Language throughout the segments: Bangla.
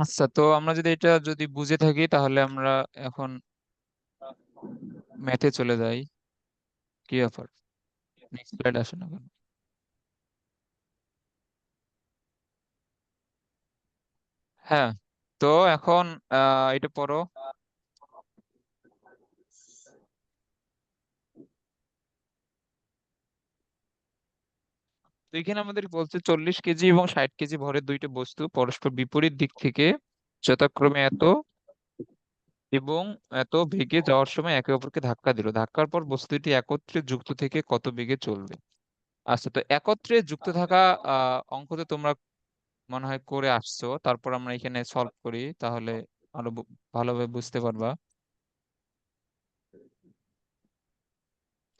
আচ্ছা, তো আমরা যদি এটা যদি বুঝে থাকি তাহলে আমরা এখন ম্যাথে চলে যাই। কি ব্যাপার? নেক্সট স্লাইড আসে না কেন? হ্যাঁ, তো এখন এটা পড়ো। তো এখানে আমাদের বলছে 40 কেজি এবং 60 কেজি ভরের দুইটা বস্তু পরস্পর বিপরীত দিক থেকে যথাক্রমে এত এবং এত বেগে যাওয়ার সময় একে অপরকে ধাক্কা দিল। ধাক্কার পর বস্তুটি একত্রে যুক্ত থেকে কত বেগে চলবে? আচ্ছা, তো একত্রে যুক্ত থাকা অঙ্ক তো তোমরা মনে হয় করে আসছো। তারপর আমরা এখানে সলভ করি, তাহলে আরো ভালোভাবে বুঝতে পারবা।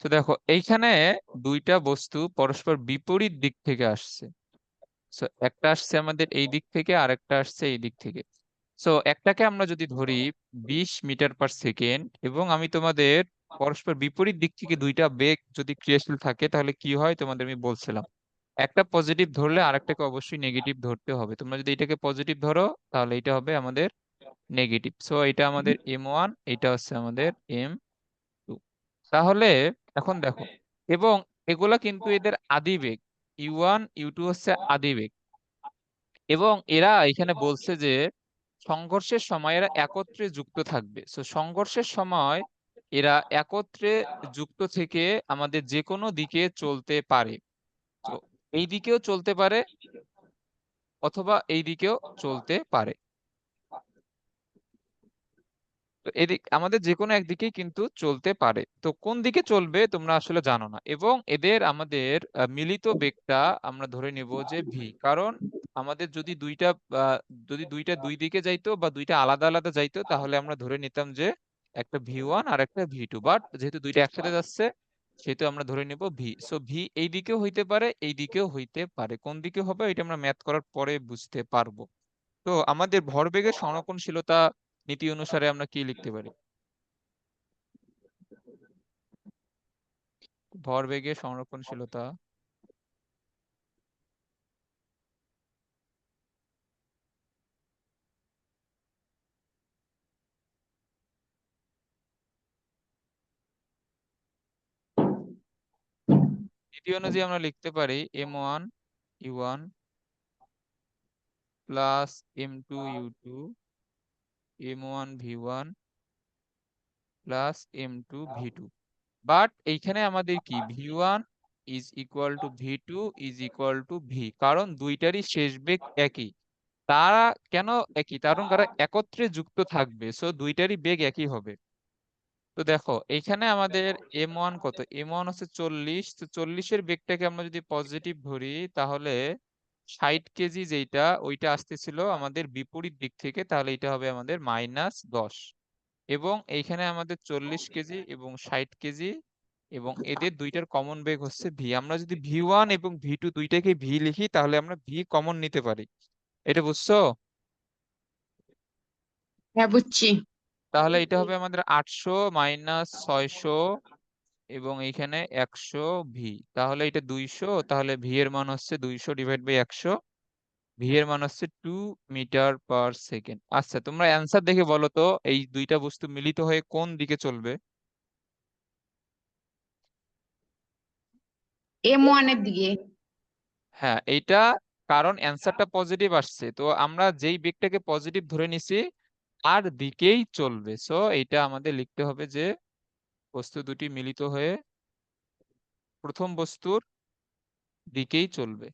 তো দেখো এইখানে দুইটা বস্তু পরস্পর বিপরীত দিক থেকে আসছে। সো একটা আসছে আমাদের এই দিক থেকে আর একটা আসছে এই দিক থেকে। সো একটাকে আমরা যদি ধরি 20 মিটার পার সেকেন্ড, এবং আমি তোমাদের পরস্পর বিপরীত দিক থেকে দুইটা বেগ যদি ক্রিয়াশীল থাকে তাহলে কি হয় তোমাদের আমি বলছিলাম। একটা পজিটিভ ধরলে আরেকটাকে অবশ্যই নেগেটিভ ধরতে হবে। তোমরা যদি এটাকে পজিটিভ ধরো তাহলে এটা হবে আমাদের নেগেটিভ। সো এটা আমাদের M1, এটা হচ্ছে আমাদের M2। তাহলে এখন দেখো, এবং এগুলা কিন্তু এদের আদিবেগ। U1 U2 হচ্ছে আদিবেগ, এবং এরা এখানে বলছে যে সংঘর্ষের সময় এরা একত্রে যুক্ত থাকবে। সো সংঘর্ষের সময় এরা একত্রে যুক্ত থেকে আমাদের যে কোনো দিকে চলতে পারে। তো এই দিকেও চলতে পারে অথবা এই দিকেও চলতে পারে। তো এদিক আমাদের যে কোনো একদিকেই কিন্তু চলতে পারে। তো কোন দিকে চলবে তোমরা আসলে জানো না, এবং এদের আমাদের মিলিত বেগটা আমরা ধরে নিব যে ভি। কারণ আমাদের আহ, যদি দুইটা দুই দিকে যাইতো বা দুইটা আলাদা আলাদা যাইতো তাহলে আমরা ধরে নিতাম যে একটা V1 আর একটা V2, বাট যেহেতু দুইটা একসাথে যাচ্ছে সেহেতু আমরা ধরে নিব ভি। সো ভি এই দিকেও হইতে পারে এই দিকেও হইতে পারে। কোন দিকে হবে এটা আমরা ম্যাথ করার পরে বুঝতে পারবো। তো আমাদের ভরবেগের সংরক্ষণশীলতা নীতি অনুসারে আমরা কি লিখতে পারি? ভরবেগের সংরক্ষণশীলতা। নীতি অনুযায়ী আমরা লিখতে পারি M1 U1 plus M2 U2 M1 V1 plus M2 V2। But এইখানে আমাদের কি V1 is equal to V2 is equal to V, কারণ দুইটারই শেষ বেগ একই। তারা কেন একই? কারণ তারা একত্রে যুক্ত থাকবে, সো দুইটারই বেগ একই হবে। তো দেখো এইখানে আমাদের M1 কত? M1 হচ্ছে 40। তো 40-এর বেগটাকে আমরা যদি পজিটিভ ধরি তাহলে 60 কেজি যেটা ওইটা আসতেছিল আমাদের বিপরীত দিক থেকে, তাহলে এটা হবে আমাদের -10। এবং এইখানে আমাদের 40 কেজি এবং 60 কেজি, এবং এদের দুইটার কমন বেগ হচ্ছে ভি। আমরা যদি V1 এবং V2 দুইটাকে ভি লিখি তাহলে আমরা ভি কমন নিতে পারি। এটা বুঝছো? হ্যাঁ, বুঝছি। তাহলে এটা হবে আমাদের 800 - 600, এবং এইখানে 100 ভি। তাহলে এটা 200, তাহলে ভি এর মান হচ্ছে 200/100। ভি এর মান হচ্ছে 2 মিটার পার সেকেন্ড। আচ্ছা, তোমরা অ্যান্সার দেখে বলো তো এই দুইটা বস্তু মিলিত হয়ে কোন দিকে চলবে? M1 এর দিকে। হ্যাঁ, এইটা, কারণ অ্যান্সারটা পজিটিভ আসছে, তো আমরা যেই বেগটাকে পজিটিভ ধরে নিছি আর দিকেই চলবে। সো এইটা আমাদের লিখতে হবে যে বস্তু দুটি মিলিত হয়ে প্রথম বস্তুর দিকেই চলবে।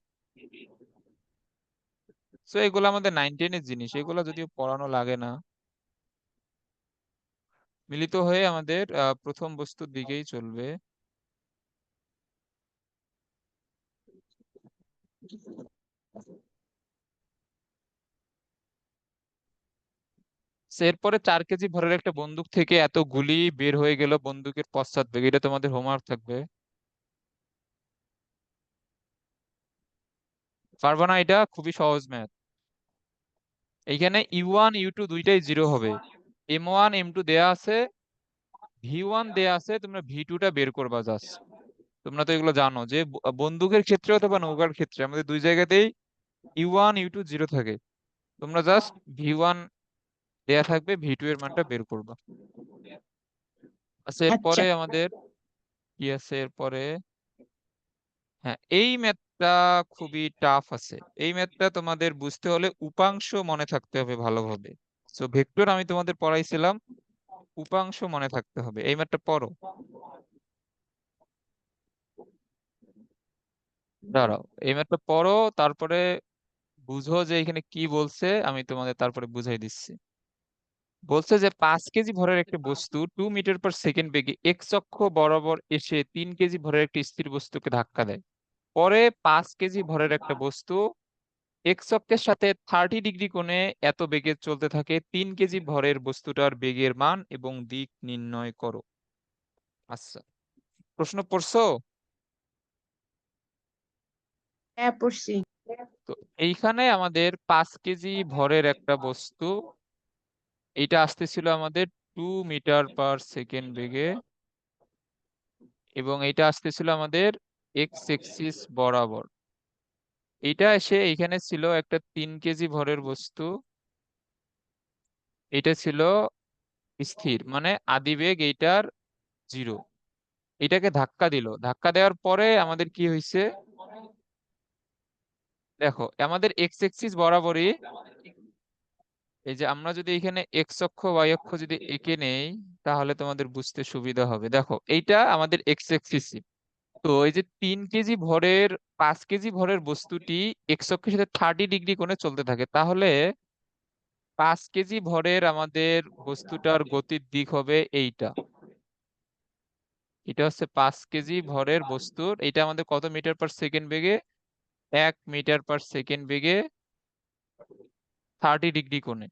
সো এগুলো আমাদের 9-10-এর জিনিস, এগুলো যদিও পড়ানো লাগে না। মিলিত হয়ে আমাদের প্রথম বস্তুর দিকেই চলবে। So, এরপরে 4 কেজি ভরের একটা বন্দুক থেকে এত গুলি বের হয়ে গেল বন্দুকের পশ্চাৎ বেগ, এটা তোমাদের হোমওয়ার্ক থাকবে। পারবা না? এটা খুবই সহজ ম্যাথ। এইখানে U1 U2 দুইটাই জিরো হবে। M1 M2 দেয়া আছে, V1 দেয়া আছে, তোমরা V2টা বের করবা জাস্ট। তোমরা তো এগুলো জানো যে বন্দুকের ক্ষেত্রে অথবা নৌকার ক্ষেত্রে আমাদের দুই জায়গাতেই U1 U2 জিরো থাকে। তোমরা জাস্ট ভি1 দেয়া থাকবে, ভি2 এর মানটা বের করবা। আচ্ছা, আচ্ছা। এরপরে আমাদের কি আছে এরপরে? হ্যাঁ, এই ম্যাথটা খুবই টাফ আছে। এই ম্যাথটা তোমাদের বুঝতে হলে উপাংশ মনে থাকতে হবে ভালোভাবে। তো ভেক্টর আমি তোমাদের পড়াইছিলাম, উপাংশ মনে থাকতে হবে। এই ম্যাথটা পড়ো। দাঁড়াও, এই ম্যাথটা পড়ো, তারপরে বুঝো যে এখানে কি বলছে, আমি তোমাদের তারপরে বুঝাই দিচ্ছি। বলছে যে 5 কেজি ভরের একটা বস্তু 2 মিটার/সেকেন্ড বেগে এক্স অক্ষ বরাবর এসে 3 কেজি ভরের একটি স্থির বস্তুকে ধাক্কা দেয়। পরে 5 কেজি ভরের একটা বস্তু এক্স অক্ষের সাথে 30 ডিগ্রি কোণে এত বেগে চলতে থাকে। 3 কেজি ভরের বস্তুটার বেগের মান এবং দিক নির্ণয় করো। আচ্ছা, প্রশ্ন পড়ছো? হ্যাঁ, পড়ছি। তো এইখানে আমাদের 5 কেজি ভরের একটা বস্তু, এইটা আসতেছিল আমাদের 2 মিটার/সেকেন্ড বেগে, এবং এটা আসতেছিল আমাদের এক্স এক্সিস বরাবর। এটা এসে এইখানে ছিল একটা 3 কেজি ভরের বস্তু, এটা ছিল স্থির, মানে আদিবেগ এইটার 0। এটাকে ধাক্কা দিল, ধাক্কা দেওয়ার পরে আমাদের কি হয়েছে? দেখো, আমাদের এক্স এক্সিস বরাবরই, এই যে আমরা যদি এখানে এক্স অক্ষ ওয়াই অক্ষ যদি এঁকে নেই, তাহলে তোমাদের বুঝতে সুবিধা হবে। দেখো, এইটা আমাদের এক্স এক্সিস। তো এই যে 3 কেজি ভরের 5 কেজি ভরের বস্তুটি এক্স অক্ষের সাথে 30 ডিগ্রি কোণে চলতে থাকে, তাহলে 5 কেজি ভরের আমাদের বস্তুটার গতির দিক হবে এইটা। এটা হচ্ছে 5 কেজি ভরের বস্তুর, এটা আমাদের কত মিটার/সেকেন্ড বেগে? 1 মিটার/সেকেন্ড বেগে 30 ডিগ্রি কোণে।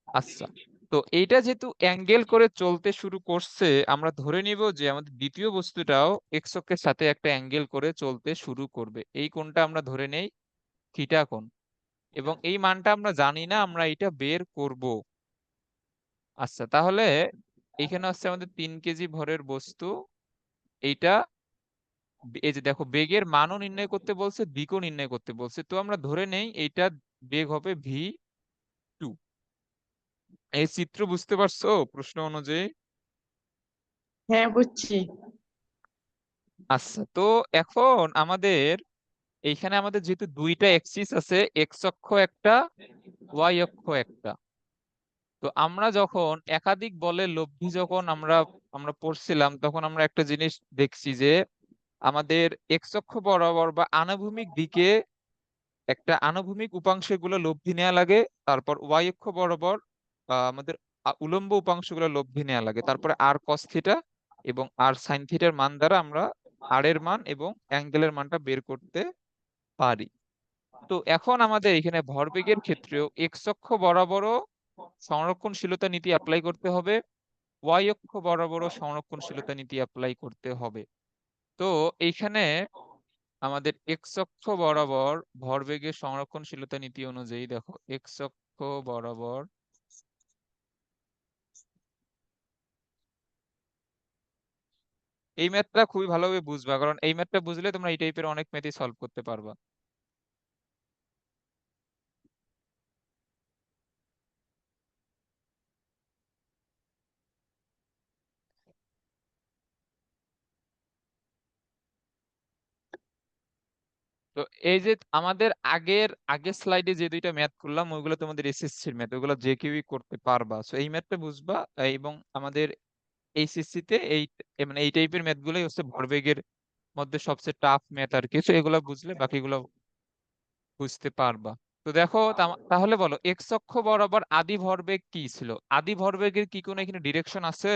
আচ্ছা, তো এইটা যেহেতু অ্যাঙ্গেল করে চলতে শুরু করছে, আমরা ধরে নিব যে আমাদের দ্বিতীয় বস্তুটাও এক্স অক্ষের সাথে একটা অ্যাঙ্গেল করে চলতে শুরু করবে। এই কোণটা আমরা ধরে নেই থিটা কোণ, এবং এই মানটা আমরা জানি না, আমরা এটা বের করব। আচ্ছা, তাহলে এখানে হচ্ছে আমাদের 3 কেজি ভরের বস্তু, এইটা এই যে দেখো, বেগের মানও নির্ণয় করতে বলছে, দিকও নির্ণয় করতে বলছে, তো আমরা ধরে নেই এইটা বেগ হবে ভি2। এই চিত্র বুঝতে পারছো প্রশ্ন অনুযায়ী? হ্যাঁ, বুঝছি। আচ্ছা, তো এখন আমাদের এইখানে আমাদের যেহেতু দুইটা এক্সিস আছে, এক্স অক্ষ একটা, ওয়াই অক্ষ একটা, তো আমরা যখন একাধিক বলের লব্ধি যখন আমরা আমরা পড়ছিলাম, তখন আমরা একটা জিনিস দেখছি যে আমাদের এক্স অক্ষ বরাবর বা আনুভূমিক দিকে একটা আনুভূমিক উপাংশগুলো লব্ধি নেওয়া লাগে, তারপর ওয়াই অক্ষ বরাবর আমাদের উলম্ব উপাংশগুলো লব্ধি নেওয়া লাগে, তারপরে আর কস থিটা এবং আর সাইন থিটার মান দ্বারা আমরা আর এর মান এবং অ্যাঙ্গেলের মানটা বের করতে পারি। তো এখন আমাদের এখানে ভরবেগের ক্ষেত্রেও এক্স অক্ষ বরাবরও সংরক্ষণশীলতা নীতি অ্যাপ্লাই করতে হবে, ওয়াই অক্ষ বরাবরও সংরক্ষণশীলতা নীতি অ্যাপ্লাই করতে হবে। তো এইখানে আমাদের এক্স অক্ষ বরাবর ভরবেগের সংরক্ষণশীলতা নীতি অনুযায়ী, দেখো এক্স অক্ষ বরাবর এই ম্যাথটা খুবই ভালোভাবে বুঝবা, কারণ এই ম্যাথটা বুঝলে তোমরা এই টাইপের অনেক ম্যাথই সলভ করতে পারবা। তো এই যে আমাদের আগের স্লাইডে যে দুইটা ম্যাথ করলাম, ওইগুলো তোমাদের এসএসসির ম্যাথ, ওইগুলো যে কেউই করতে পারবা। সো এই ম্যাথটা বুঝবা, এবং আমাদের এইচএসসি তে মানে এই টাইপের ম্যাথ গুলোই হচ্ছে ভরবেগের মধ্যে সবচেয়ে টাফ ম্যাথ আর কি। So এগুলো বুঝলে বাকিগুলো বুঝতে পারবা। তো দেখো, তাহলে বলো, এক্স অক্ষ বরাবর আদি ভরবেগ কি ছিল? আদি ভরবেগের কি কোনো এখানে ডিরেকশন আছে?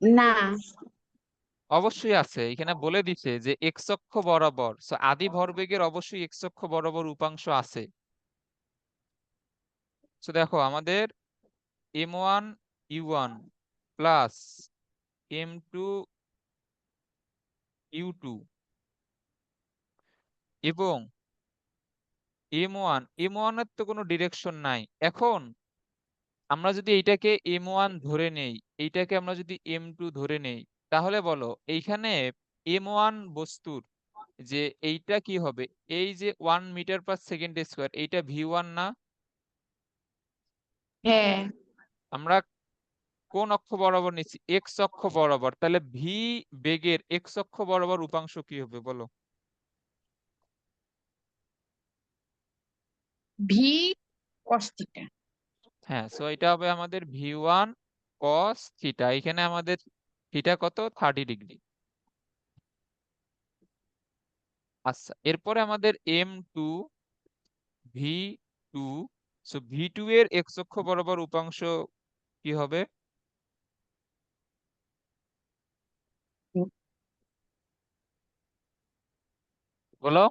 না। অবশ্যই আছে, এখানে বলে দিছে যে এক্স অক্ষ বরাবর, সো আদি ভরবেগের অবশ্যই এক্স অক্ষ বরাবর উপাংশ আছে। তো দেখো, আমাদের m1 u1 plus m2 u2 এবং এম ওয়ান এর তো কোনো ডিরেকশন নাই। এখন আমরা যদি এইটাকে m1 ধরে নেই, এইটাকে আমরা যদি m2 ধরে নেই, তাহলে বলো এইখানে m1 বস্তুর, যে এইটা কি হবে, এই যে 1 মিটার/সেকেন্ড স্কোয়ার, এইটা v1 না? হ্যাঁ, আমরা কোন অক্ষ বরাবর নিচ্ছি? এক্স অক্ষ বরাবর। তাহলে ভি বেগের এক্স অক্ষ বরাবর উপাংশ কি হবে বলো? V cos theta. হ্যাঁ, সো এটা হবে আমাদের v1 cos θ। এখানে আমাদের থিটা কত? 30 ডিগ্রি। আচ্ছা, এরপরে আমাদের m2 v2, সো v2 এর এক্স অক্ষ বরাবর উপাংশ কি হবে বলো?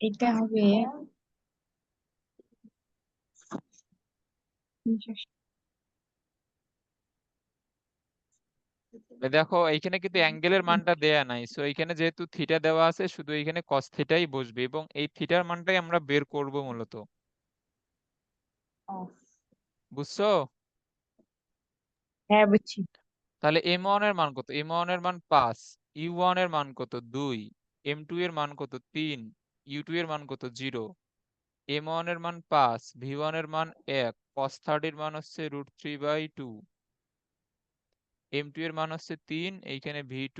এটা হবে দেখো এইখানে কিন্তু অ্যাঙ্গেলের মানটা দেয়া নাই, সো এইখানে যেহেতু থিটা দেওয়া আছে, শুধু এইখানে কস থিটাই বসবে এবং এই থিটার মানটাই আমরা বের করব মূলত। বুঝছো? হ্যাঁ, বুঝছি। তাহলে m1 এর মান কত? m1 এর মান 5, u1 এর মান কত? 2, m2 এর মান কত? 3, u2 এর মান কত? 0। m1 এর মান 5, v1 এর মান 1, cos 30 এর মান হচ্ছে √3/2, m2 এর মান হচ্ছে 3, এইখানে v2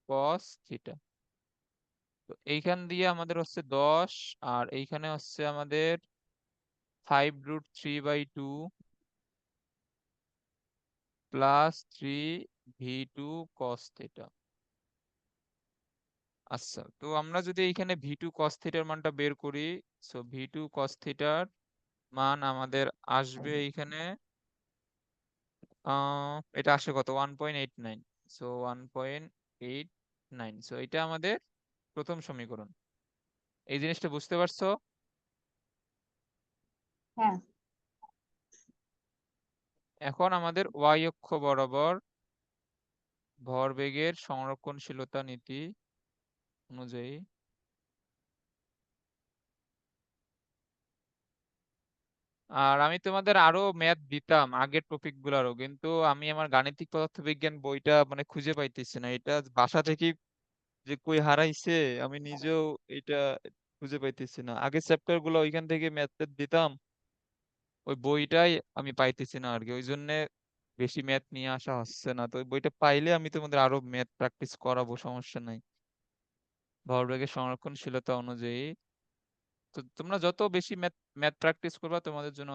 cos থিটা। তো এইখান দিয়ে আমাদের হচ্ছে 10, আর এইখানে হচ্ছে আমাদের 5√3/2 প্লাস 3 v2 cos থিটা। আচ্ছা, তো আমরা যদি এইখানে v2 cos থিটার মানটা বের করি, সো v2 cos থিটার মান আমাদের আসবে এইখানে এটা আসে কত? 1.89। সো 1.89, সো এটা আমাদের প্রথম সমীকরণ। এই জিনিসটা বুঝতে পারছো? হ্যাঁ। এখন আমাদের y অক্ষ বরাবর ভরবেগের সংরক্ষণশীলতা নীতি অনুযায়ী আর আমি তোমাদের আরো ম্যাথ দিতাম আগের টপিক গুলারও, কিন্তু আমি আমার গাণিতিক পদার্থবিজ্ঞান বইটা মানে খুঁজে পাইতেছি না। এটা বাসা থেকে যে কই হারাইছে আমি নিজেও এটা খুঁজে পাইতেছি না। আগের চ্যাপ্টার গুলো ওইখান থেকে ম্যাথ দিতাম, ওই বইটাই আমি পাইতেছি না আর কি, ওই জন্য বেশি ম্যাথ নিয়ে আসা হচ্ছে না। তো ওই বইটা পাইলে আমি তোমাদের আরো ম্যাথ প্র্যাকটিস করাবো, সমস্যা নাই। ভরবেগের সংরক্ষণশীলতা অনুযায়ী তো তোমরা যত বেশি ম্যাথ ম্যাথ প্র্যাকটিস করবা তোমাদের জন্য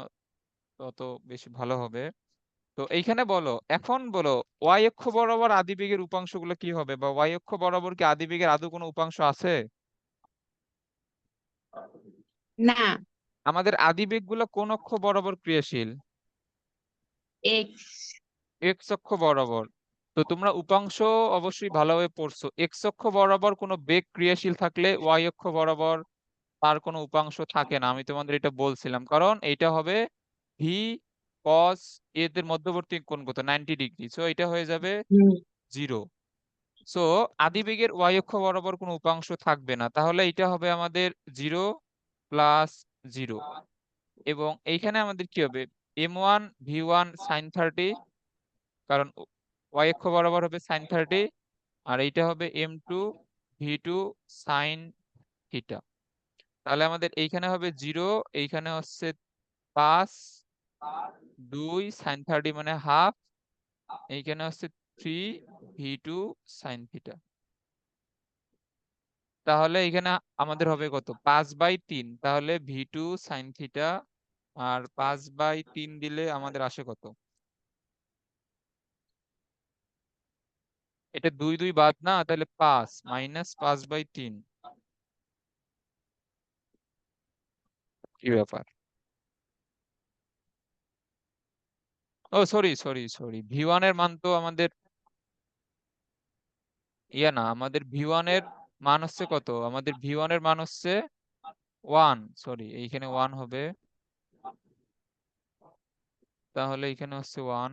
তত বেশি ভালো হবে। তো এইখানে বলো, এখন বলো ওয়াই অক্ষ বরাবর আদিবেগের উপাংশগুলো কি হবে, বা ওয়াই অক্ষ বরাবর কি আদিবেগের আদৌ কোনো উপাংশ আছে? না। আমাদের আদিবেগগুলো কোন অক্ষ বরাবর ক্রিয়াশীল? এক্স। এক্স অক্ষ বরাবর। তো তোমরা উপাংশ অবশ্যই ভালোভাবে পড়ছো। এক্স অক্ষ বরাবর কোনো বেগ ক্রিয়াশীল থাকলে ওয়াই অক্ষ বরাবর তার কোনো উপাংশ থাকে না। আমি তোমাদের এটা বলছিলাম, কারণ এইটা হবে ভি কস এদের মধ্যবর্তী কোণ কত? 90 ডিগ্রি। সো এটা হয়ে যাবে হুম। 0। সো আদিবেগের ওয়াই অক্ষ বরাবর কোনো উপাংশ থাকবে না, তাহলে এটা হবে আমাদের 0 + 0। এবং এইখানে আমাদের কি হবে? m1 v1 sin 30, কারণ ওয়াই অক্ষ বরাবর হবে sin 30, আর এইটা হবে m2 v2 sin থিটা। তাহলে আমাদের এইখানে হবে 0, এইখানে হচ্ছে 5, 2 sin 30 মানে হাফ, এইখানে হচ্ছে 3 v2 sin থিটা। তাহলে এখানে আমাদের হবে কত? 5/3। তাহলে v2 sin থিটা আর 5/3 দিলে আমাদের আসে কত? এটা 2 2 বাদ না, তাহলে 5 -5/3। কি ব্যাপার? ও সরি সরি সরি, v1 এর মান তো আমাদের না, আমাদের v1 এর মান হচ্ছে কত? আমাদের v1 এর মান হচ্ছে 1, সরি এইখানে 1 হবে, তাহলে এখানে হচ্ছে 1।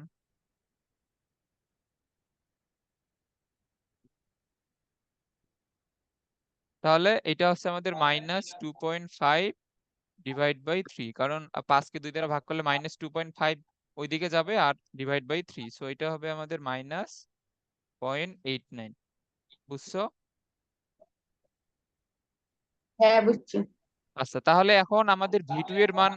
তাহলে এটা হচ্ছে আমাদের -2.5 / 3, কারণ 5 কে 2 দ্বারা ভাগ করলে -2.5 ওইদিকে যাবে আর /3, সো এটা হবে আমাদের -0.89। বুঝছো? হ্যাঁ, বুঝছি। আচ্ছা, তাহলে এখন আমাদের ভি2 এর মান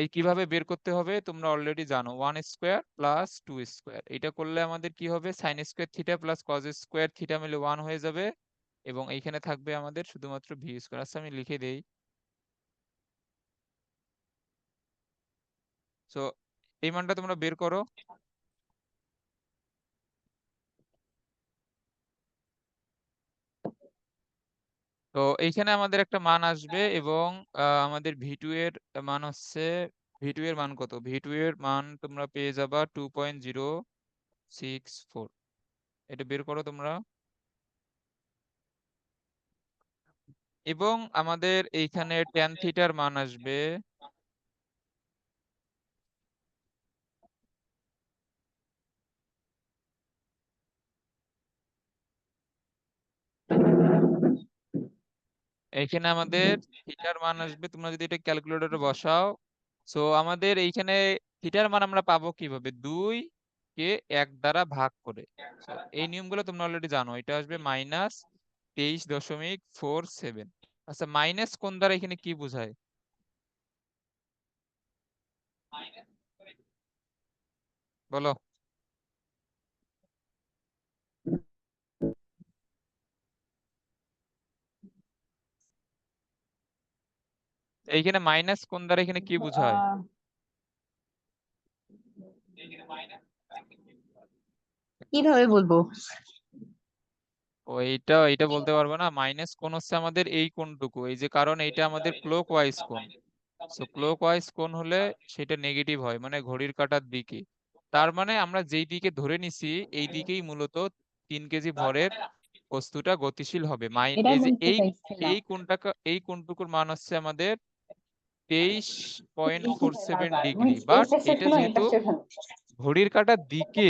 এই কিভাবে বের করতে হবে তোমরা অলরেডি জানো, 1 স্কোয়ার প্লাস 2 স্কোয়ার। এটা করলে আমাদের কি হবে, sine square theta plus cos square theta মিলে 1 হয়ে যাবে, এবং এইখানে থাকবে আমাদের শুধুমাত্র ভি স্কোয়ার। আচ্ছা, আমি লিখে দেই। সো এই মানটা তোমরা বের করো। তো এইখানে আমাদের একটা মান আসবে, এবং আমাদের ভি2 এর মান হচ্ছে, ভি2 এর মান কত, ভি2 এর মান তোমরা পেয়ে যাবা 2.064। এটা বের করো তোমরা। এবং আমাদের এইখানে ট্যান থিটার মান আসবে এইখানে আমাদের থিটার মান আসবে, তোমরা যদি এটা ক্যালকুলেটরে বসাও। সো আমাদের এইখানে থিটার মান আমরা পাবো কিভাবে, 2 কে 1 দ্বারা ভাগ করে। সো এই নিয়মগুলো তোমরা অলরেডি জানো। এটা আসবে -23.47। আচ্ছা, মাইনাস কোন দ্বারা এখানে কি বোঝায় বলো? এইখানে মাইনাস কোন দ্বারা এখানে কি বোঝায়? আহ, কিভাবে বলবো? ও, এইটা এইটা বলতে পারবো না। মাইনাস কোণ হচ্ছে আমাদের এই কোণটুকু, এই যে, কারণ এইটা আমাদের ক্লক ওয়াইজ কোণ। সো ক্লক ওয়াইজ কোণ হলে সেটা নেগেটিভ হয়, মানে ঘড়ির কাঁটার দিকে। তার মানে আমরা যেই দিকে ধরে নিছি এই দিকেই মূলত 3 কেজি ভরের বস্তুটা গতিশীল হবে। এটাই এই যে বলতে এই চাইছিলাম। এই কোণটাকে, এই কোণটুকুর মান হচ্ছে আমাদের 23.47 ডিগ্রি। বাট এটা যেহেতু ঘড়ির কাঁটার দিকে,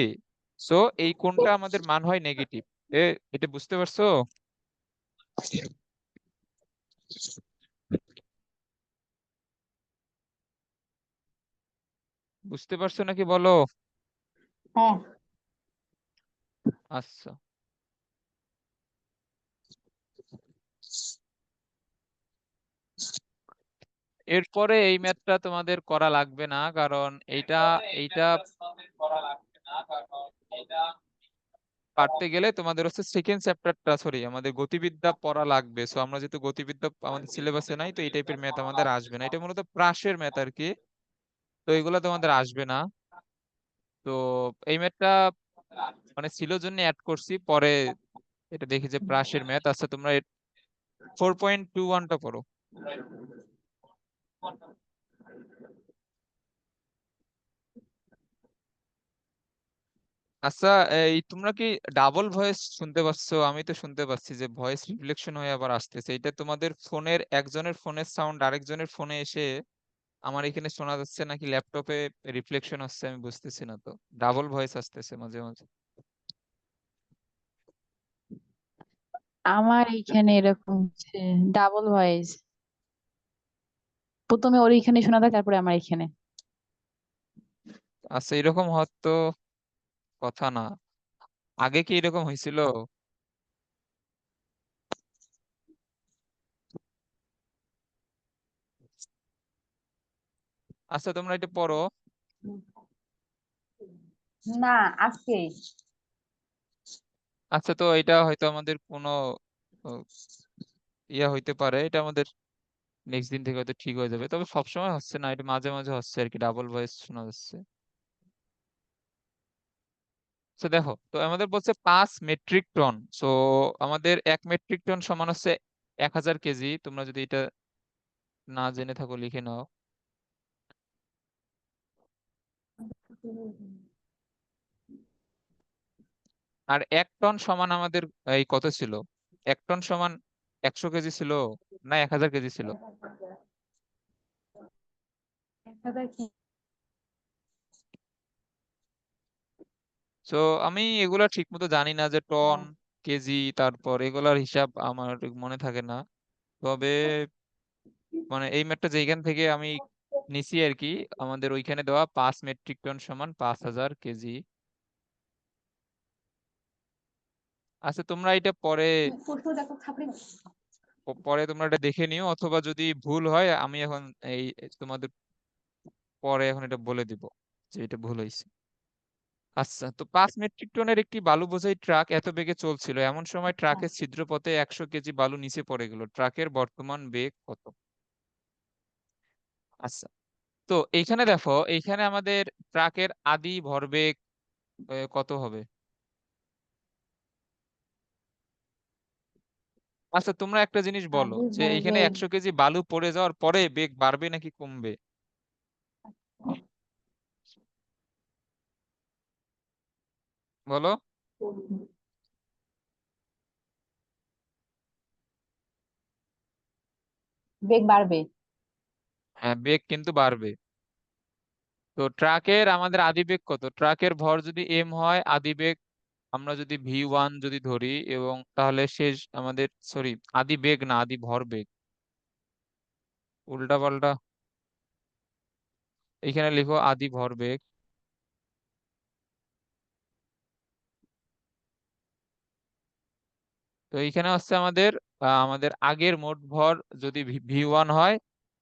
সো এই কোণটা আমাদের মান হয় নেগেটিভ। এটা বুঝতে পারছো? বুঝতে পারছো নাকি বলো? হ্যাঁ। আচ্ছা, এরপরে এই ম্যাথটা তোমাদের করা লাগবে না, কারণ এইটা এইটা পারতে গেলে তোমাদের হচ্ছে সেকেন্ড চ্যাপ্টারটা, সরি, আমাদের গতিবিদ্যা পড়া লাগবে। সো আমরা যেহেতু গতিবিদ্যা আমাদের সিলেবাসে নাই, তো এই টাইপের ম্যাথ আমাদের আসবে না। এটা মূলত প্রাসের ম্যাথ আর কি। তো এগুলো তোমাদের আসবে না। তো এই ম্যাথটা মানে ছিল জন্য অ্যাড করছি, পরে এটা দেখি যে প্রাসের ম্যাথ। আচ্ছা, তোমরা 4.21টা পড়ো। আচ্ছা, এই তোমরা কি ডাবল ভয়েস শুনতে পাচ্ছ? আমি তো শুনতে পাচ্ছি যে ভয়েস রিফ্লেকশন হয়ে আবার আসতেছে। এটা তোমাদের ফোনের, একজনের ফোনের সাউন্ড আরেকজনের ফোনে এসে আমার এখানে শোনা যাচ্ছে, নাকি ল্যাপটপে রিফ্লেকশন হচ্ছে, আমি বুঝতেছি না। তো ডাবল ভয়েস আসতেছে মাঝে মাঝে। আমার এইখানে এরকম হচ্ছে ডাবল ভয়েস। প্রথমে ওর এইখানে শোনা যায়, তারপরে আমার এখানে। আচ্ছা, এরকম হয়তো কথা না। আগে কি এরকম হয়েছিল? আচ্ছা, তোমরা এটা পড়ো। না, আজকে। আচ্ছা, তো এটা হয়তো আমাদের কোনো আহ, ইয়া হইতে পারে। এটা আমাদের নেক্সট দিন থেকে হয়তো ঠিক হয়ে যাবে, তবে সবসময় হচ্ছে না, এটা মাঝে মাঝে হচ্ছে আর কি, ডাবল ভয়েস শোনা যাচ্ছে। তো দেখো, তো আমাদের বলছে 5 মেট্রিক টন। সো আমাদের 1 মেট্রিক টন সমান হচ্ছে 1000 কেজি। তোমরা যদি এটা না জেনে থাকো লিখে নাও। আর 1 টন সমান আমাদের এই কত ছিল? 1 টন সমান 100 কেজি ছিল, না 1000 কেজি ছিল? 1000 কি? তো আমি এগুলা ঠিক মতো জানি না যে টন, কেজি, তারপর এগুলার হিসাব আমার মনে থাকে না। তবে মানে এই ম্যাথটা যেখান থেকে আমি নিছি আর কি, আমাদের ওইখানে দেওয়া 5 মেট্রিক টন সমান 5000 কেজি। আচ্ছা, তোমরা এটা পরে প্রশ্ন দেখো, ছাপড়ি। পরে তোমরা এটা দেখে নিও, অথবা যদি ভুল হয় আমি এখন এই তোমাদের পরে এখন এটা বলে দিব যে এটা ভুল হয়েছে। আচ্ছা, তো 5 মেট্রিক টনের একটি বালু বোঝাই ট্রাক এত বেগে চলছিল, এমন সময় আচ্ছা, ট্রাকের ছিদ্রপথে 100 কেজি বালু নিচে পড়ে গেল, ট্রাকের বর্তমান বেগ কত? আচ্ছা, তো এইখানে দেখো, এইখানে আমাদের ট্রাকের আদি ভরবেগ কত হবে? আচ্ছা, তোমরা একটা জিনিস বলো আদি যে এইখানে ভরবেগ 100 কেজি বালু পড়ে যাওয়ার পরে বেগ বাড়বে নাকি কমবে? বলো। বেগ বাড়বে। হ্যাঁ, বেগ কিন্তু বাড়বে। তো ট্রাকের আমাদের আদি বেগ কত? ট্রাকের ভর যদি এম হয়, আদি বেগ আমরা যদি V1 যদি ধরি, এবং তাহলে শেষ আমাদের, সরি, আদি বেগ না, আদি ভর বেগ, উল্টা পাল্টা। এখানে লিখো আদি ভর বেগ। তো এইখানে হচ্ছে আমাদের আমাদের আগের মোট ভর যদি V1 হয়,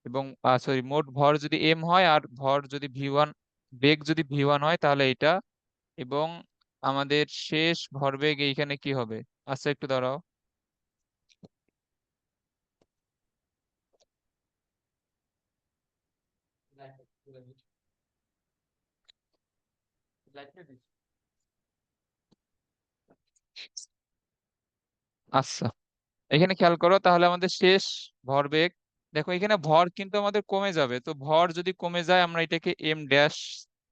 এবং সরি, মোট ভর যদি এম হয় আর ভর যদি V1, বেগ যদি V1 হয় তাহলে এটা, এবং আমাদের শেষ ভরবেগ এইখানে কি হবে? আচ্ছা, একটু দাঁড়াও। আচ্ছা, এখানে খেয়াল করো, তাহলে আমাদের শেষ ভরবেগ, দেখো এখানে ভর কিন্তু আমাদের কমে যাবে, তো ভর যদি কমে যায় আমরা এটাকে এম ড্যাশ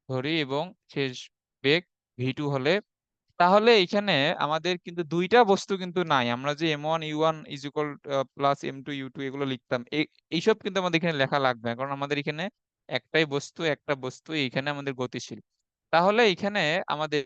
ধরি, এবং শেষ বেগ V2 হলে, তাহলে এখানে আমাদের কিন্তু দুইটা বস্তু কিন্তু নাই। আমরা যে M1 U1 is equal plus M2 U2 এগুলো লিখতাম, এইসব কিন্তু আমাদের এখানে লেখা লাগবে না, কারণ আমাদের এখানে একটাই বস্তু, একটা বস্তু এইখানে আমাদের গতিশীল। তাহলে এখানে আমাদের